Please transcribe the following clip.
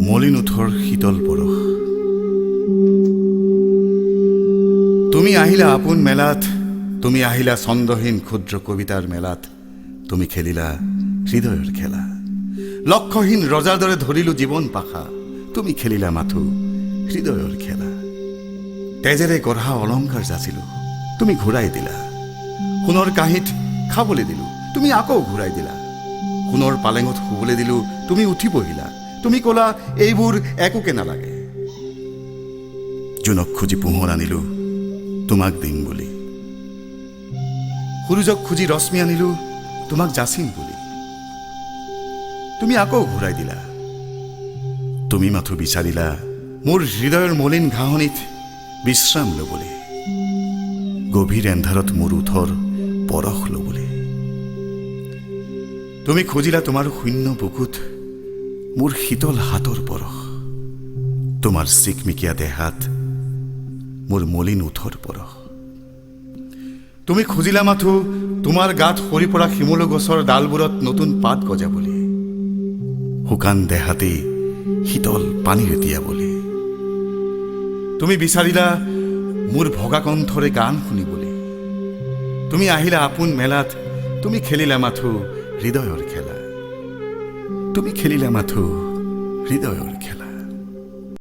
মলিন ওঠৰ শীতল পৰশ। তুমি আহিলা আপোন মেলাত, তুমি আহিলা ছন্দহীন ক্ষুদ্ৰ কবিতাৰ মেলাত, তুমি খেলিলা হৃদয়ৰ খেলা। লক্ষ্যহীন ৰজাৰ দৰে ধৰিলো জীৱন পাশা, তুমি খেলিলা মাথো হৃদয়ৰ খেলা। তেজেৰে গঢ়া অলংকাৰ যাচিলো, তুমি ঘূৰাই দিলা। সোণৰ কাঁহীত খাবলৈ দিলো, তুমি আকৌ ঘূৰাই দিলা। সোণৰ পালেঙত শুবলৈ দিলো, তুমি উঠি বহিলা। তুমি ক'লা এইবোৰ একোকে নালাগে। জোনক খুজি পোহৰ আনিলো, তোমাক দিম বুলি। সূৰুজক খুজি ৰশ্মি আনিলো, তোমাক যাচিম বুলি। তুমি আকৌ ঘূৰাই দিলা। তুমি মাথো বিচাৰিলা মোৰ হৃদয়ৰ মলিন ঘাঁহনিত বিশ্ৰাম ল'বলৈ, গভীৰ এন্ধাৰত মোৰ ওঠৰ পৰশ ল'বলৈ। তুমি খুজিলা তোমাৰ শূন্য বুকুত মোৰ শীতল হাতৰ পৰশ, তোমাৰ চিকমিকিয়া দেহাত মোৰ মলিন ওঠৰ পৰশ। তুমি খুজিলা মাথো তোমাৰ গাত সৰি পৰা শিমলু গছৰ ডালবোৰত নতুন পাত গজাবলৈ, শুকান দেহাতেই শীতল পানীৰে তিয়াবলৈ। তুমি বিচাৰিলা মোৰ ভগা কণ্ঠৰে গান শুনিবলৈ। তুমি আহিলা আপোন মেলাত, তুমি খেলিলা মাথো হৃদয়ৰ খেলা। তুমি খেলিলা মাথো হৃদয়ৰ খেলা।